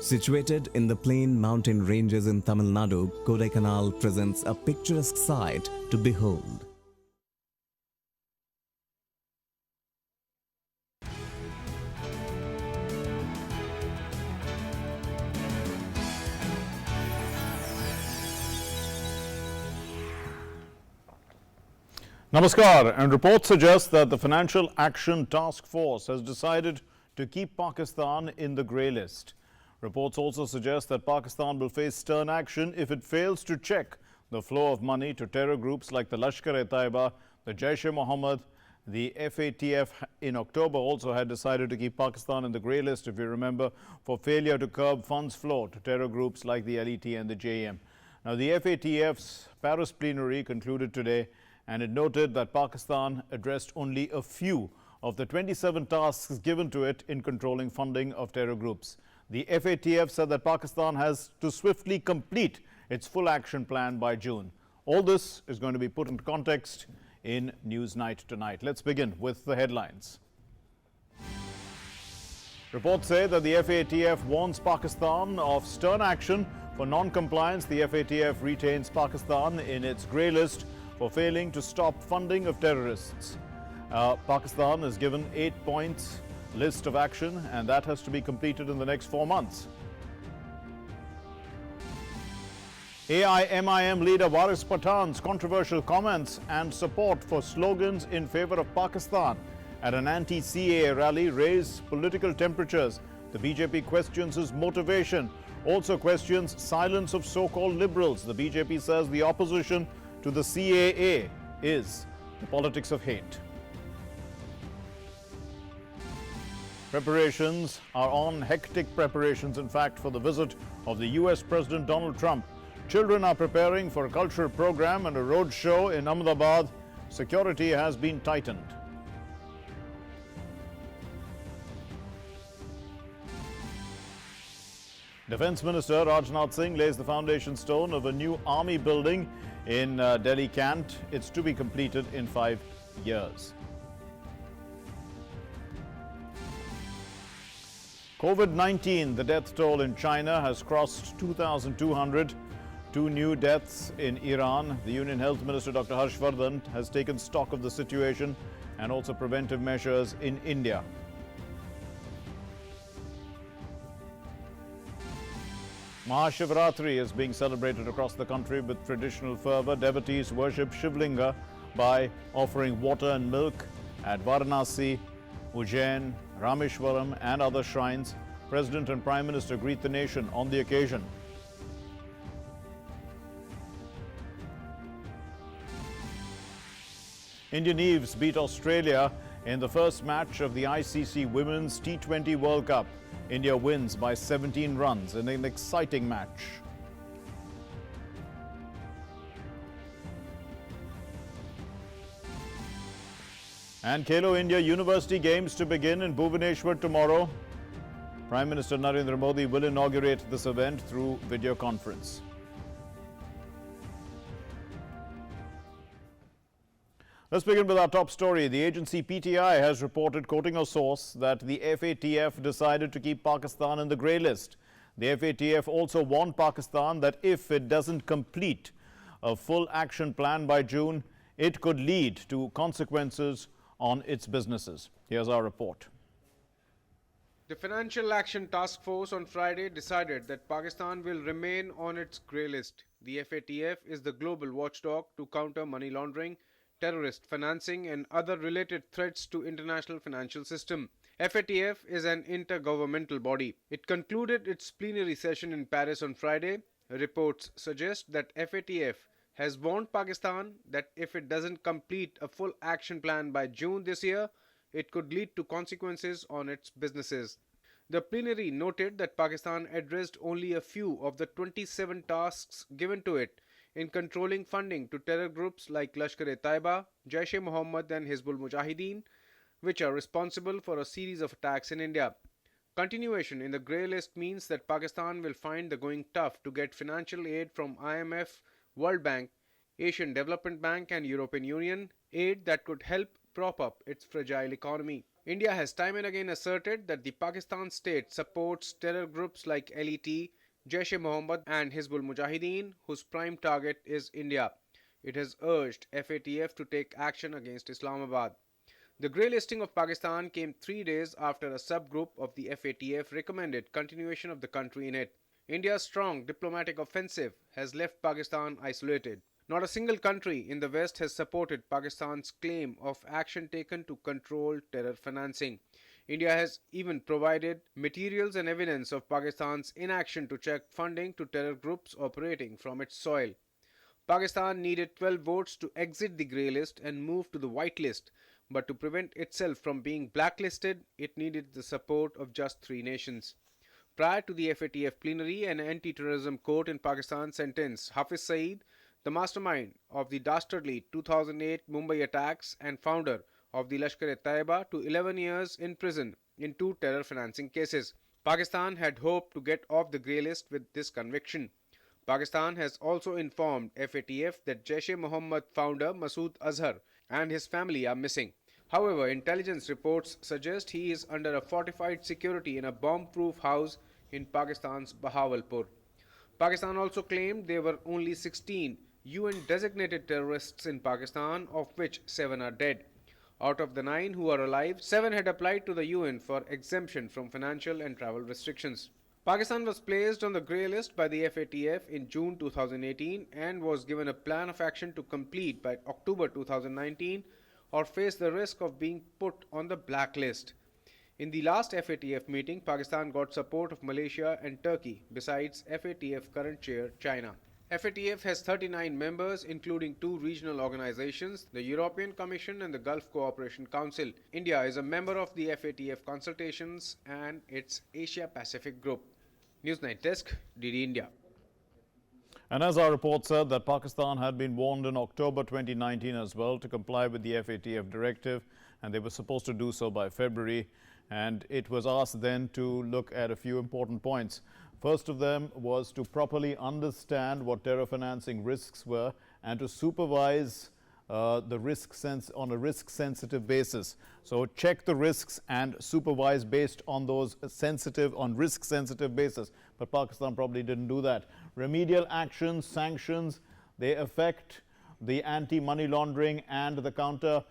Situated in the plain mountain ranges in Tamil Nadu, Kodaikanal presents a picturesque sight to behold. Namaskar, and reports suggest that the Financial Action Task Force has decided to keep Pakistan in the grey list. Reports also suggest that Pakistan will face stern action if it fails to check the flow of money to terror groups like the Lashkar-e-Taiba, the Jaish-e-Mohammed. The FATF in October also had decided to keep Pakistan in the grey list, if you remember, for failure to curb funds flow to terror groups like the LET and the JM. Now, the FATF's Paris plenary concluded today, and it noted that Pakistan addressed only a few of the 27 tasks given to it in controlling funding of terror groups. The FATF said that Pakistan has to swiftly complete its full action plan by June. All this is going to be put into context in Newsnight tonight. Let's begin with the headlines. Reports say that the FATF warns Pakistan of stern action for non-compliance. The FATF retains Pakistan in its grey list for failing to stop funding of terrorists. Pakistan is given 8 points list of action, and that has to be completed in the next 4 months. AIMIM leader Waris Pathan's controversial comments and support for slogans in favor of Pakistan at an anti-CAA rally raised political temperatures. The BJP questions his motivation, also questions silence of so-called liberals. The BJP says the opposition to the CAA is the politics of hate. Preparations are on, hectic preparations, in fact, for the visit of the US President Donald Trump. Children are preparing for a cultural program and a road show in Ahmedabad. Security has been tightened. Defense Minister Rajnath Singh lays the foundation stone of a new army building in Delhi Cantt. It's to be completed in 5 years. COVID-19, the death toll in China has crossed 2,200. 2 new deaths in Iran. The Union Health Minister Dr. Harshvardhan has taken stock of the situation and also preventive measures in India. Maha Shivratri is being celebrated across the country with traditional fervor. Devotees worship Shivlinga by offering water and milk at Varanasi, Ujjain, Rameshwaram and other shrines. President and Prime Minister greet the nation on the occasion. Indian Eves beat Australia in the first match of the ICC Women's T20 World Cup. India wins by 17 runs in an exciting match. And Khelo India University Games to begin in Bhubaneswar tomorrow. Prime Minister Narendra Modi will inaugurate this event through video conference. Let's begin with our top story. The agency PTI has reported, quoting a source, that the FATF decided to keep Pakistan in the grey list. The FATF also warned Pakistan that if it doesn't complete a full action plan by June, it could lead to consequences on its businesses. Here's our report. The Financial Action Task Force on Friday decided that Pakistan will remain on its grey list. The FATF is the global watchdog to counter money laundering, terrorist financing and other related threats to international financial system. FATF is an intergovernmental body. It concluded its plenary session in Paris on Friday. Reports suggest that FATF has warned Pakistan that if it doesn't complete a full action plan by June this year, it could lead to consequences on its businesses. The plenary noted that Pakistan addressed only a few of the 27 tasks given to it in controlling funding to terror groups like Lashkar-e-Taiba, Jaish-e-Mohammed and Hizbul Mujahideen, which are responsible for a series of attacks in India. Continuation in the grey list means that Pakistan will find the going tough to get financial aid from IMF, World Bank, Asian Development Bank and European Union, aid that could help prop up its fragile economy. India has time and again asserted that the Pakistan state supports terror groups like LET, Jaish-e-Mohammed and Hizbul Mujahideen, whose prime target is India. It has urged FATF to take action against Islamabad. The grey listing of Pakistan came 3 days after a subgroup of the FATF recommended continuation of the country in it. India's strong diplomatic offensive has left Pakistan isolated. Not a single country in the West has supported Pakistan's claim of action taken to control terror financing. India has even provided materials and evidence of Pakistan's inaction to check funding to terror groups operating from its soil. Pakistan needed 12 votes to exit the grey list and move to the white list, but to prevent itself from being blacklisted, it needed the support of just 3 nations. Prior to the FATF plenary, an anti-terrorism court in Pakistan sentenced Hafiz Saeed, the mastermind of the dastardly 2008 Mumbai attacks and founder of the Lashkar-e-Taiba, to 11 years in prison in 2 terror financing cases. Pakistan had hoped to get off the grey list with this conviction. Pakistan has also informed FATF that Jaish-e-Mohammed founder Masood Azhar and his family are missing. However, intelligence reports suggest he is under a fortified security in a bomb-proof house in Pakistan's Bahawalpur. Pakistan also claimed there were only 16 UN-designated terrorists in Pakistan, of which 7 are dead. Out of the 9 who are alive, 7 had applied to the UN for exemption from financial and travel restrictions. Pakistan was placed on the grey list by the FATF in June 2018 and was given a plan of action to complete by October 2019 or face the risk of being put on the blacklist. In the last FATF meeting, Pakistan got support of Malaysia and Turkey, besides FATF current chair China. FATF has 39 members, including 2 regional organizations, the European Commission and the Gulf Cooperation Council. India is a member of the FATF consultations and its Asia-Pacific group. Newsnight Desk, DD India. And as our report said, that Pakistan had been warned in October 2019 as well to comply with the FATF directive, and they were supposed to do so by February. And it was asked then to look at a few important points. First of them was to properly understand what terror financing risks were and to supervise the risk on a risk-sensitive basis. So check the risks and supervise based on those risk-sensitive basis. But Pakistan probably didn't do that. Remedial actions, sanctions, they affect the anti-money laundering and the counter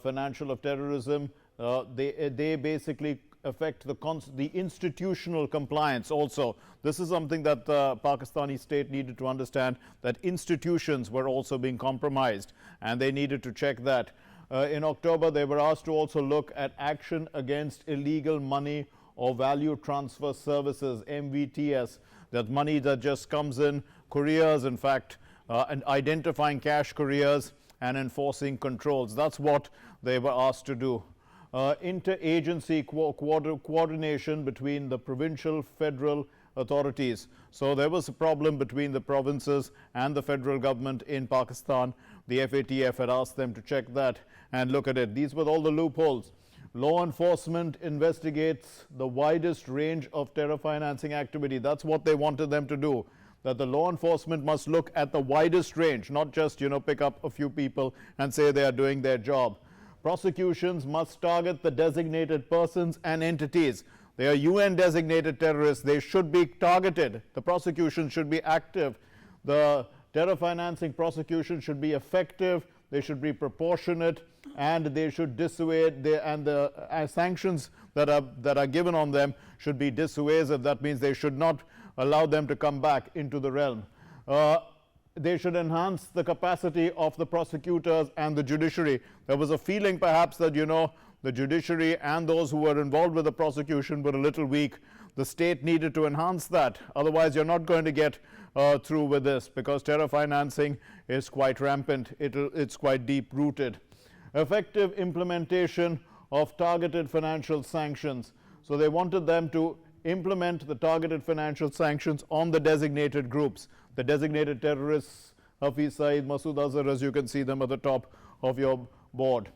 financial of terrorism. They basically affect the institutional compliance also. This is something that the Pakistani state needed to understand, that institutions were also being compromised and they needed to check that. In October, they were asked to also look at action against illegal money or value transfer services, MVTS, that money that just comes in, couriers in fact, and identifying cash couriers and enforcing controls. That's what they were asked to do. Interagency coordination between the provincial, federal authorities. So there was a problem between the provinces and the federal government in Pakistan. The FATF had asked them to check that and look at it. These were all the loopholes. Law enforcement investigates the widest range of terror financing activity. That's what they wanted them to do, that the law enforcement must look at the widest range, not just, pick up a few people and say they are doing their job. Prosecutions must target the designated persons and entities. They are UN designated terrorists. They should be targeted. The prosecution should be active. The terror financing prosecution should be effective. They should be proportionate, and they should dissuade. The sanctions that are given on them should be dissuasive. That means they should not allow them to come back into the realm. They should enhance the capacity of the prosecutors and the judiciary. There was a feeling perhaps that, the judiciary and those who were involved with the prosecution were a little weak. The state needed to enhance that. Otherwise, you're not going to get through with this, because terror financing is quite rampant. It's quite deep-rooted. Effective implementation of targeted financial sanctions. So they wanted them to implement the targeted financial sanctions on the designated groups. The designated terrorists, Hafiz Saeed, Masood Azhar, as you can see them at the top of your board.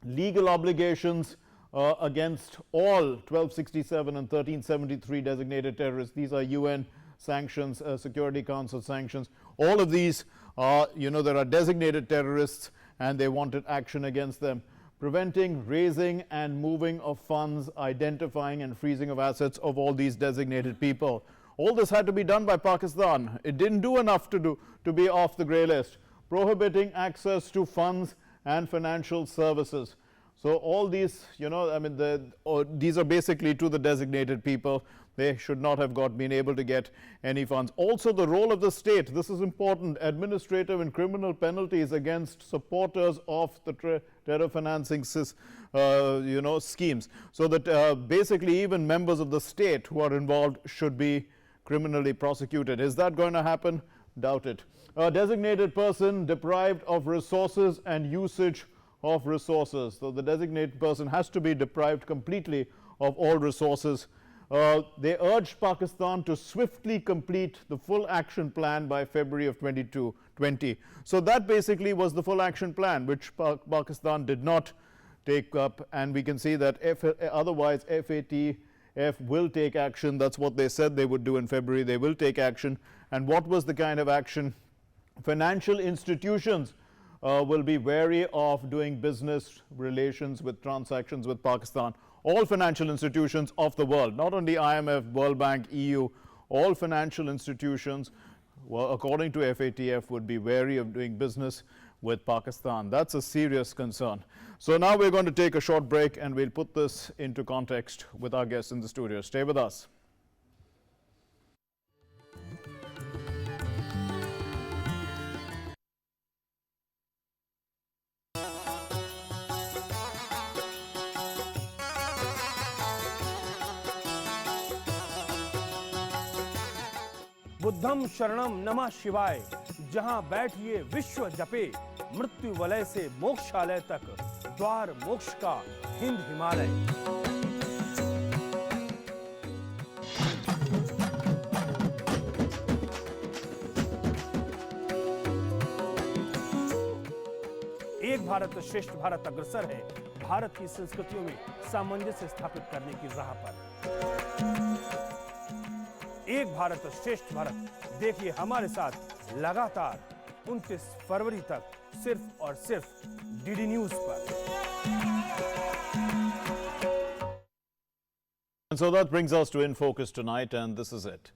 Legal obligations against all 1267 and 1373 designated terrorists. These are UN sanctions, Security Council sanctions. All of these are, there are designated terrorists and they wanted action against them. preventing raising and moving of funds, identifying and freezing of assets of all these designated people. All this had to be done by Pakistan. It didn't do enough to be off the grey list. Prohibiting access to funds and financial services. So all these, you know, I mean, these are basically to the designated people. They should not have been able to get any funds. Also, the role of the state. This is important. Administrative and criminal penalties against supporters of the terror financing schemes. So that basically even members of the state who are involved should be criminally prosecuted. Is that going to happen? Doubt it. A designated person deprived of resources and usage of resources. So the designated person has to be deprived completely of all resources. They urged Pakistan to swiftly complete the full action plan by February of 2020. So that basically was the full action plan, which Pakistan did not take up, and we can see that otherwise FATF will take action. That's what they said they would do in February. They will take action. And what was the kind of action? Financial institutions will be wary of doing business relations with transactions with Pakistan. All financial institutions of the world, not only IMF, World Bank, EU, all financial institutions, well, according to FATF, would be wary of doing business with Pakistan. That's a serious concern. So now we're going to take a short break and we'll put this into context with our guests in the studio. Stay with us. बुद्धम शरणम नमः शिवाय, जहां बैठिए विश्व जपे, मृत्यु वलय से मोक्षालय तक, द्वार मोक्ष का हिंद हिमालय। एक भारत श्रेष्ठ भारत अग्रसर है भारत की संस्कृतियों में सामंजस्य स्थापित करने की राह पर। एक भारत श्रेष्ठ भारत देखिए हमारे साथ लगातार 29 फरवरी तक सिर्फ और सिर्फ डीडी न्यूज पर। And so that brings us to In Focus tonight, and this is it.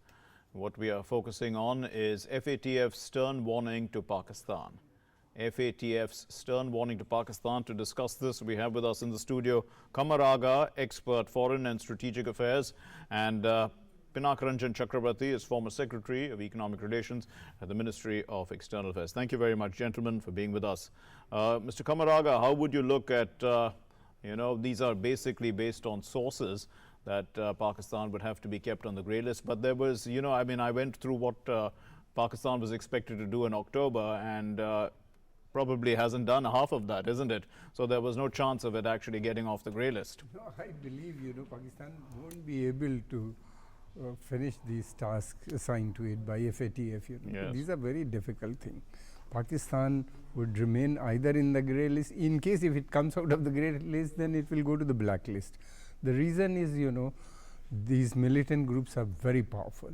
What we are focusing on is FATF's stern warning to Pakistan. FATF's stern warning to Pakistan. To discuss this, we have with us in the studio Kamaraga, expert foreign and strategic affairs, and Pinakaranjan Chakrabarti is former Secretary of Economic Relations at the Ministry of External Affairs. Thank you very much, gentlemen, for being with us. Mr. Kamaraga, how would you look at, these are basically based on sources that Pakistan would have to be kept on the grey list. But there was, I went through what Pakistan was expected to do in October, and probably hasn't done half of that, isn't it? So there was no chance of it actually getting off the grey list. No, I believe, Pakistan won't be able to finish these tasks assigned to it by FATF. Yes. These are very difficult things. Pakistan would remain either in the grey list. In case if it comes out of the grey list, then it will go to the black list. The reason is, these militant groups are very powerful.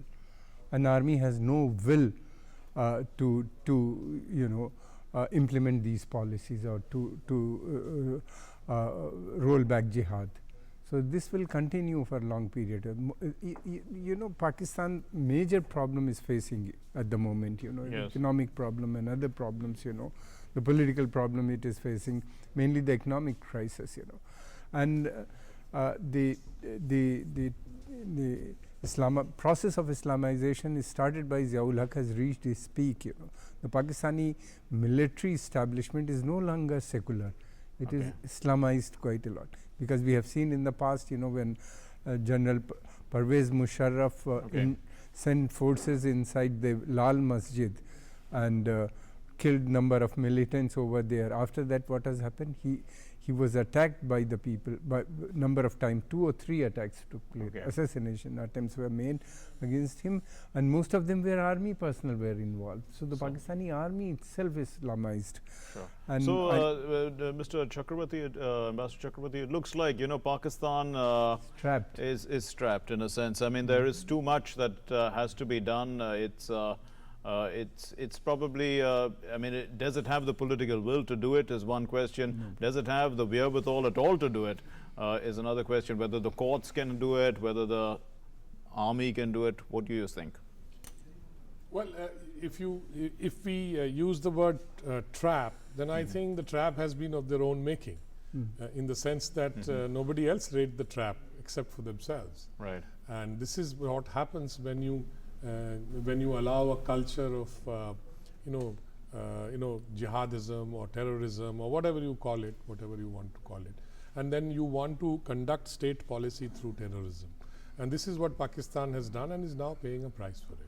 An army has no will to implement these policies or to roll back jihad. So this will continue for a long period. Pakistan major problem is facing at the moment, Yes. economic problem and other problems, the political problem it is facing, mainly the economic crisis, and the process of Islamization is started by Ziaul Haq has reached its peak. The Pakistani military establishment is no longer secular. It is Islamized quite a lot, because we have seen in the past, when General Pervez Musharraf sent forces inside the Lal Masjid and killed number of militants over there. After that, what has happened? He was attacked by the people, by number of times, 2 or 3 attacks took place. Assassination attempts were made against him, and most of them were army personnel were involved. So the Pakistani army itself is Islamized. Sure. And Mr. Chakrabarti, Ambassador Chakrabarti, it looks like Pakistan trapped. is strapped in a sense. I mean, there is too much that has to be done. It's It's probably, I mean, does it have the political will to do it is one question. Does it have the wherewithal at all to do it is another question. Whether the courts can do it, whether the army can do it, what do you think? Well, if we use the word trap, then I think the trap has been of their own making, in the sense that nobody else laid the trap except for themselves. Right. And this is what happens when you allow a culture of jihadism or terrorism or whatever you call it, whatever you want to call it, and then you want to conduct state policy through terrorism. And this is what Pakistan has done and is now paying a price for it.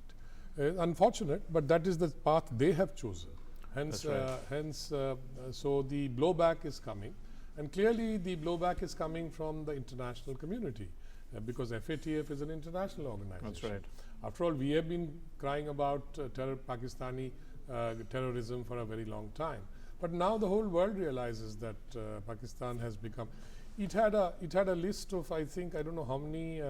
Unfortunate, but that is the path they have chosen. Hence, so the blowback is coming, and clearly the blowback is coming from the international community, because FATF is an international organization. That's right. After all, we have been crying about Pakistani terrorism for a very long time, but now the whole world realizes that Pakistan has become. It had a list of, I think, I don't know how many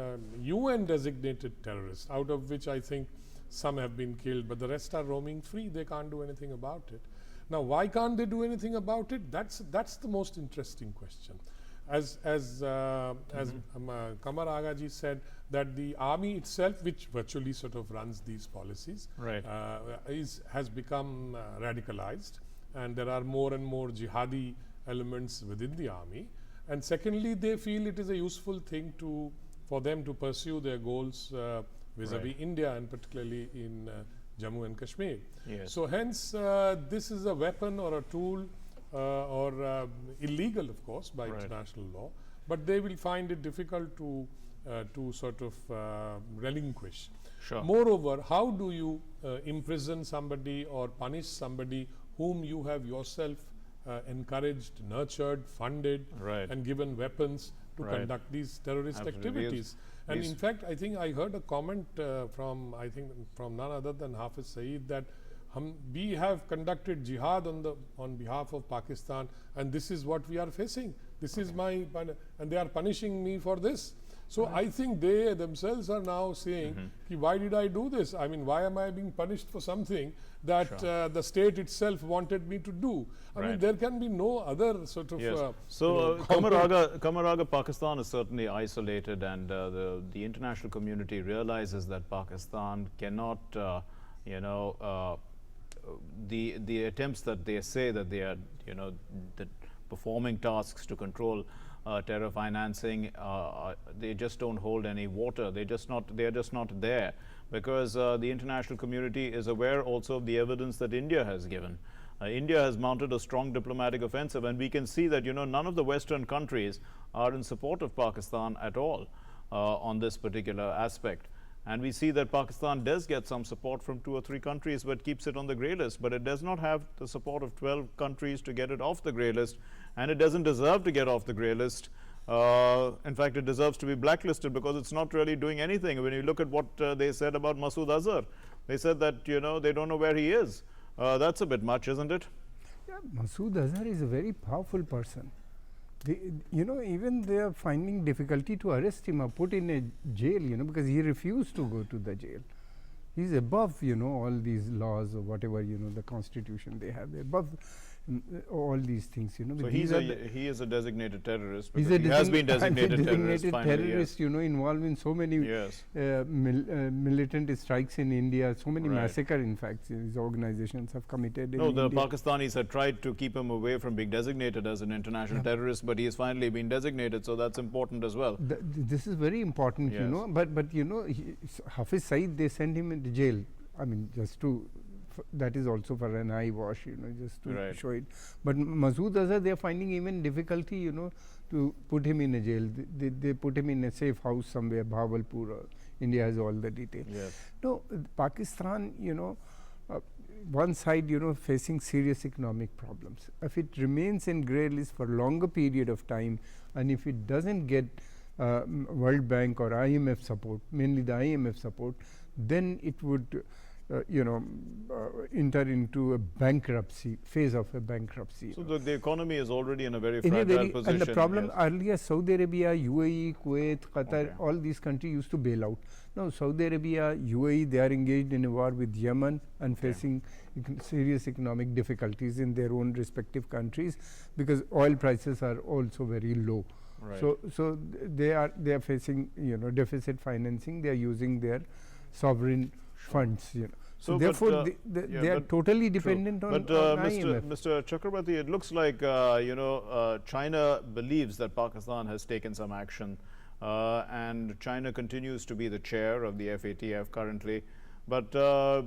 UN designated terrorists, out of which I think some have been killed, but the rest are roaming free. They can't do anything about it. Now, why can't they do anything about it? That's the most interesting question. As Kamar Agaji said, that the army itself, which virtually sort of runs these policies, right, has become radicalized, and there are more and more jihadi elements within the army. And secondly, they feel it is a useful thing for them to pursue their goals vis-a-vis India, and particularly in Jammu and Kashmir. Yes. So hence, this is a weapon or a tool, or illegal, of course, by international law, but they will find it difficult to sort of relinquish. Sure. Moreover, how do you imprison somebody or punish somebody whom you have yourself encouraged, nurtured, funded, and given weapons to conduct these terrorist activities? And in fact, I think I heard a comment from none other than Hafiz Saeed, that we have conducted jihad on behalf of Pakistan, and this is what we are facing. This is and they are punishing me for this. So I think they themselves are now saying, why did I do this? I mean, why am I being punished for something that the state itself wanted me to do? I mean, there can be no other sort of. So Kamaraga, Pakistan is certainly isolated, and the international community realizes that Pakistan cannot, the attempts that they say that they are, performing tasks to control terror financing, they just don't hold any water. They are just not there, because the international community is aware also of the evidence that India has given. India has mounted a strong diplomatic offensive, and we can see that none of the Western countries are in support of Pakistan at all on this particular aspect. And we see that Pakistan does get some support from 2 or 3 countries, but keeps it on the grey list. But it does not have the support of 12 countries to get it off the grey list, and it doesn't deserve to get off the grey list. In fact, it deserves to be blacklisted, because it's not really doing anything. When you look at what they said about Masood Azhar, they said that they don't know where he is. That's a bit much, isn't it? Yeah, Masood Azhar is a very powerful person. Even they are finding difficulty to arrest him or put in a jail, because he refused to go to the jail. He's above, all these laws or whatever, the constitution they have. They're above all these things, So he is a designated terrorist. He has been designated terrorist, involved in so many militant strikes in India, so many massacre, in fact, these organizations have committed. No, the Pakistanis had tried to keep him away from being designated as an international terrorist, but he has finally been designated, so that's important as well. This is very important, but Hafiz Saeed, they sent him into jail. I mean, just to that is also for an eye wash, just to show it. But Masood Azhar, they are finding even difficulty, to put him in a jail. They put him in a safe house somewhere, Bhavalpur. India has all the detail. No, Pakistan, one side, facing serious economic problems. If it remains in grey list for longer period of time, and if it doesn't get World Bank or IMF support, mainly the IMF support, then it would enter into a bankruptcy phase of a bankruptcy. So the economy is already in a very In a fragile very, position. and the problem yes. earlier, Saudi Arabia, UAE, Kuwait, Qatar, Okay. all these countries used to bail out. Now Saudi Arabia, UAE, they are engaged in a war with Yemen and facing serious economic difficulties in their own respective countries because oil prices are also very low. Right. So they are facing deficit financing. They are using their sovereign funds. So therefore, but, they are totally dependent on IMF. Mr. Chakrabarti, it looks like China believes that Pakistan has taken some action, and China continues to be the chair of the FATF currently. But I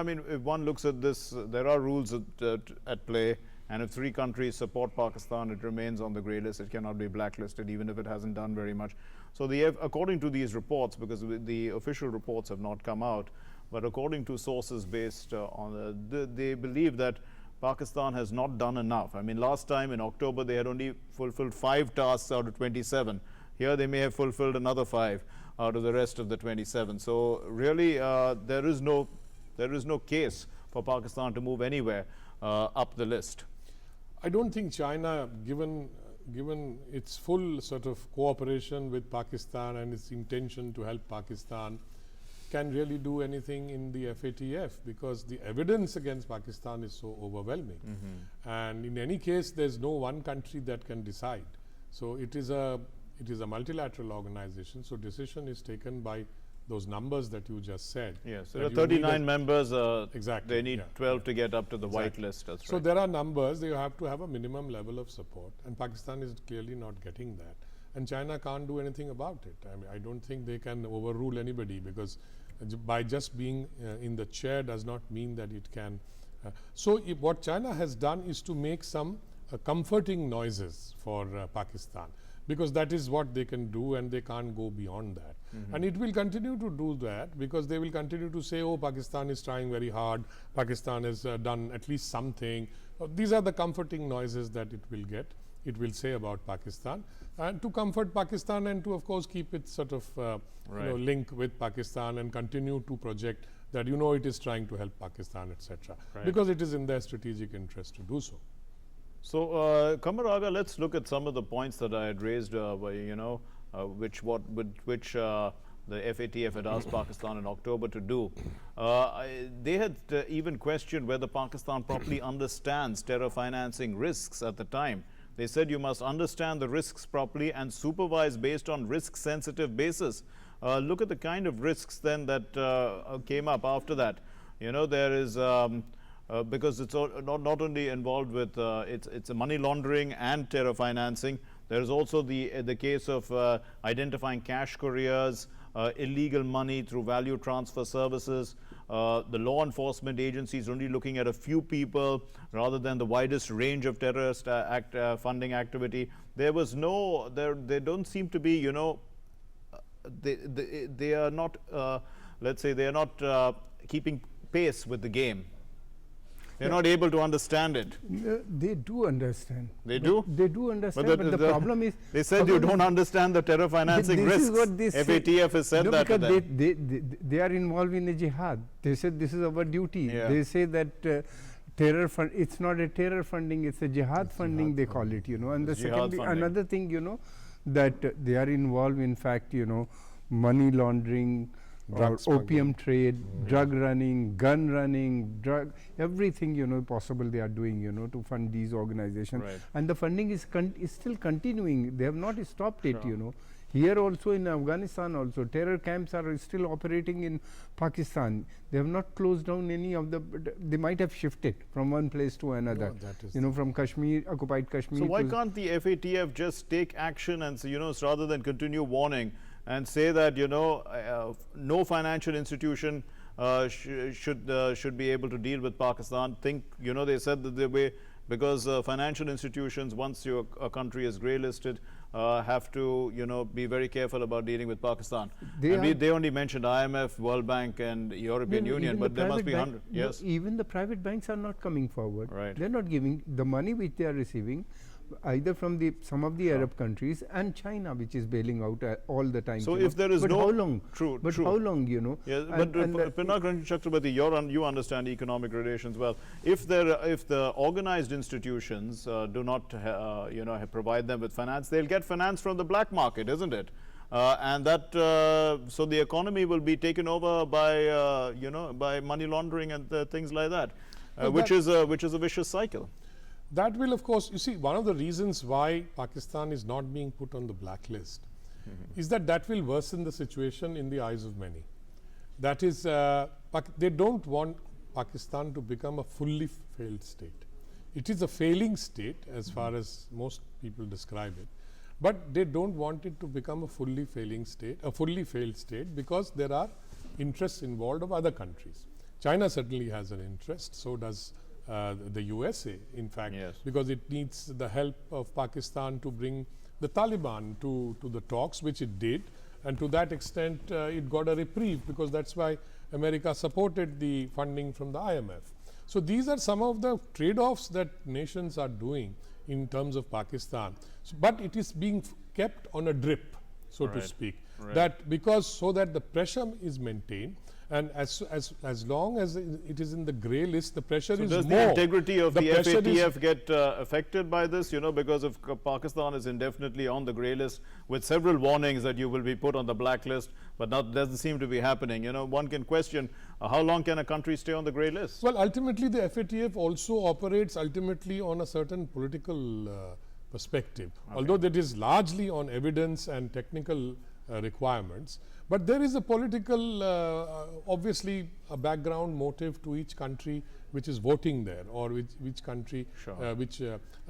mean, if one looks at this, there are rules at play, and if 3 countries support Pakistan, it remains on the grey list. It cannot be blacklisted, even if it hasn't done very much. So according to these reports, because the official reports have not come out, but according to sources based on they believe that Pakistan has not done enough. I mean, last time in October they had only fulfilled 5 tasks out of 27. Here they may have fulfilled another 5 out of the rest of the 27. So really there is no case for Pakistan to move anywhere up the list. I don't think China, given its full sort of cooperation with Pakistan and its intention to help Pakistan, can really do anything in the FATF because the evidence against Pakistan is so overwhelming. And in any case, there's no one country that can decide. So it is a multilateral organization. So decision is taken by those numbers that you just said. Yes, there are 39 members. Exactly. They need 12 to get up to the white list. That's right. So there are numbers. They have to have a minimum level of support, and Pakistan is clearly not getting that. And China can't do anything about it. I mean, I don't think they can overrule anybody because by just being in the chair does not mean that it can. So what China has done is to make some comforting noises for Pakistan, because that is what they can do and they can't go beyond that. And it will continue to do that because they will continue to say, oh, Pakistan is trying very hard, Pakistan has done at least something. These are the comforting noises that it will get. It will say about Pakistan, and to comfort Pakistan and to of course keep it sort of link with Pakistan and continue to project that it is trying to help Pakistan, etc. Because it is in their strategic interest to do so. So Kamaraga, let's look at some of the points that I had raised, which the FATF had asked Pakistan in October to do. They had even questioned whether Pakistan properly understands terror financing risks at the time. They said you must understand the risks properly and supervise based on risk-sensitive basis. Look at the kind of risks then that came up after that. There is because it's not only involved with it's a money laundering and terror financing. There is also the case of identifying cash couriers, illegal money through value transfer services. The law enforcement agencies only looking at a few people rather than the widest range of terrorist funding activity. There was they don't seem to be, they are not, let's say, they are not keeping pace with the game. They're not able to understand it. They do understand. They do? They do understand, but the problem is... They said you don't understand the terror financing risks. Is what they FATF has said that to them. Because they are involved in a jihad. They said this is our duty. Yeah. They say that terror fund, it's not a terror funding, it's a jihad funding, they call it, And the second, another thing, that they are involved, in fact, money laundering, opium trade, drug running, gun running, everything possible they are doing to fund these organizations. Right. And the funding is still continuing. They have not stopped it. Here also in Afghanistan also terror camps are still operating in Pakistan. They have not closed down any of the. They might have shifted from one place to another. From Kashmir, occupied Kashmir. So why can't the FATF just take action and say, rather than continue warning, and say that no financial institution should be able to deal with Pakistan? They said that the way, because financial institutions, once a country is grey listed, have to be very careful about dealing with Pakistan. They only mentioned IMF, World Bank and European Union, but there must be 100. Yes. Even the private banks are not coming forward. Right. They're not giving the money which they are receiving. either from some of the Arab countries and China, which is bailing out all the time. So if there is but no... how long? True, but true. how long, you know? Yes, but Pinnack Chakrabarti, you understand economic relations well. If the organized institutions do not, provide them with finance, they'll get finance from the black market, isn't it? And that so the economy will be taken over by by money laundering and things like that, which is a vicious cycle. That will, of course, you see, one of the reasons why Pakistan is not being put on the blacklist is that will worsen the situation in the eyes of many. That is, they don't want Pakistan to become a fully failed state. It is a failing state as far as most people describe it, but they don't want it to become a fully failed state, because there are interests involved of other countries. China certainly has an interest, so does the USA, in fact, yes, because it needs the help of Pakistan to bring the Taliban to the talks, which it did, and to that extent it got a reprieve, because that's why America supported the funding from the IMF. So these are some of the trade-offs that nations are doing in terms of Pakistan, but it is being kept on a drip, so to speak, that because so that the pressure is maintained. And as long as it is in the grey list, the pressure is more. Does the integrity of the FATF get affected by this? You know, because if Pakistan is indefinitely on the grey list with several warnings that you will be put on the blacklist, but that doesn't seem to be happening. You know, one can question how long can a country stay on the grey list? Well, ultimately the FATF also operates ultimately on a certain political perspective, although that is largely on evidence and technical requirements. But there is a political, obviously a background motive to each country which is voting there, or which country,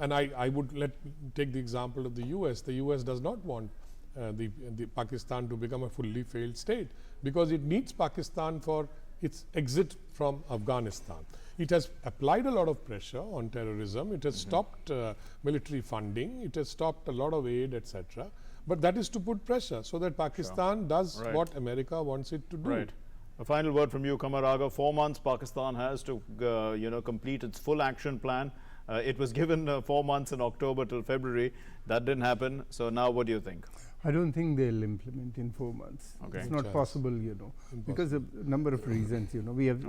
and I would take the example of the US. The US does not want the Pakistan to become a fully failed state, because it needs Pakistan for its exit from Afghanistan. It has applied a lot of pressure on terrorism. It has stopped military funding. It has stopped a lot of aid, etc. But that is to put pressure so that Pakistan does what America wants it to do. Right. A final word from you, Kamaraga. 4 months Pakistan has to complete its full action plan. It was given 4 months in October till February. That didn't happen. So now what do you think? I don't think they'll implement in 4 months. Okay. It's not possible, you know, because of a number of reasons. You know, we have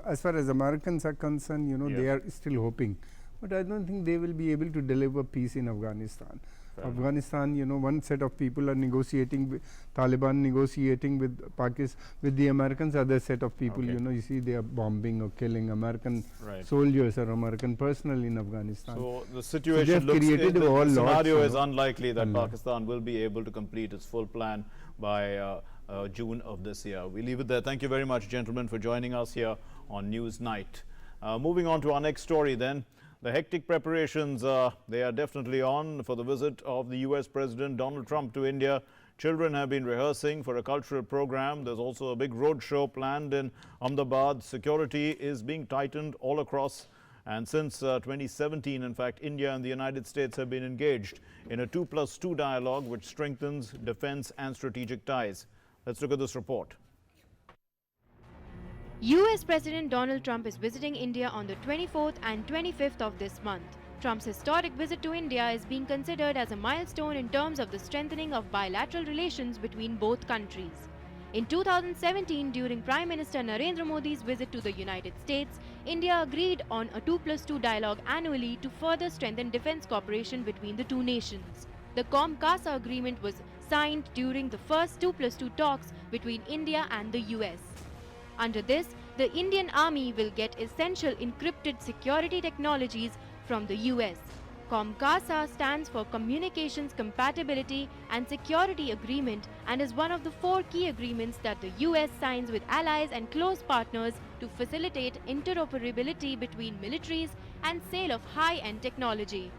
as far as Americans are concerned, you know, they are still hoping, but I don't think they will be able to deliver peace in Afghanistan. Afghanistan, you know, one set of people are negotiating with Taliban, negotiating with Pakistan, with the Americans. Other set of people, you know, you see they are bombing or killing American soldiers or American personnel in Afghanistan. So the situation looks, the scenario is unlikely that Pakistan will be able to complete its full plan by June of this year. We leave it there. Thank you very much, gentlemen, for joining us here on News Night. Moving on to our next story then. The hectic preparations, they are definitely on for the visit of the US President Donald Trump to India. Children have been rehearsing for a cultural program. There's also a big road show planned in Ahmedabad. Security is being tightened all across. And since 2017, in fact, India and the United States have been engaged in a 2+2 dialogue which strengthens defense and strategic ties. Let's look at this report. US President Donald Trump is visiting India on the 24th and 25th of this month. Trump's historic visit to India is being considered as a milestone in terms of the strengthening of bilateral relations between both countries. In 2017, during Prime Minister Narendra Modi's visit to the United States, India agreed on a 2+2 dialogue annually to further strengthen defense cooperation between the two nations. The COM-CASA agreement was signed during the first 2+2 talks between India and the US. Under this, the Indian Army will get essential encrypted security technologies from the US. COM-CASA stands for Communications Compatibility and Security Agreement and is one of the 4 key agreements that the US signs with allies and close partners to facilitate interoperability between militaries and sale of high-end technology.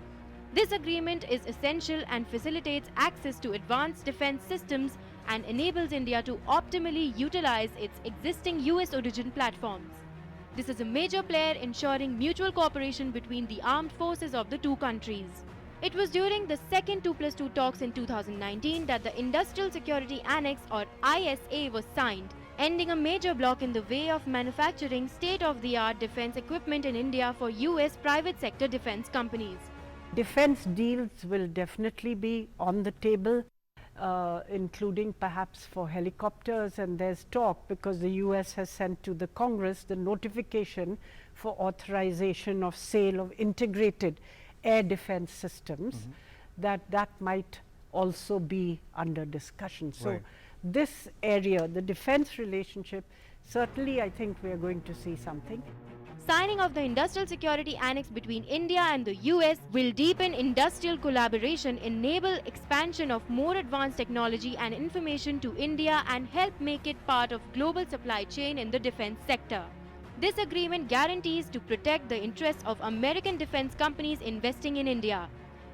This agreement is essential and facilitates access to advanced defense systems and enables India to optimally utilize its existing US origin platforms. This is a major player ensuring mutual cooperation between the armed forces of the two countries. It was during the second 2+2 talks in 2019 that the Industrial Security Annex or ISA was signed, ending a major block in the way of manufacturing state-of-the-art defense equipment in India for US private sector defense companies. Defense deals will definitely be on the table, including perhaps for helicopters, and there's talk because the US has sent to the Congress the notification for authorization of sale of integrated air defense systems, that might also be under discussion. So this area, the defense relationship, certainly I think we are going to see something. Signing of the Industrial Security Annex between India and the US will deepen industrial collaboration, enable expansion of more advanced technology and information to India, and help make it part of global supply chain in the defense sector. This agreement guarantees to protect the interests of American defense companies investing in India.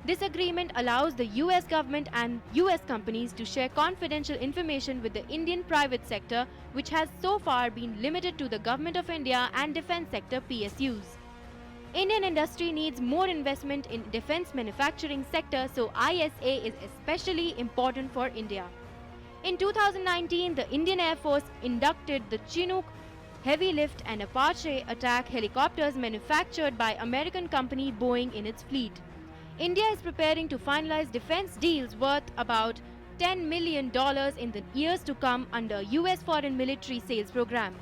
This agreement allows the US government and US companies to share confidential information with the Indian private sector, which has so far been limited to the Government of India and defense sector PSUs. Indian industry needs more investment in defense manufacturing sector, so ISA is especially important for India. In 2019, the Indian Air Force inducted the Chinook heavy lift and Apache attack helicopters manufactured by American company Boeing in its fleet. India is preparing to finalize defense deals worth about $10 million in the years to come under US Foreign Military Sales Program.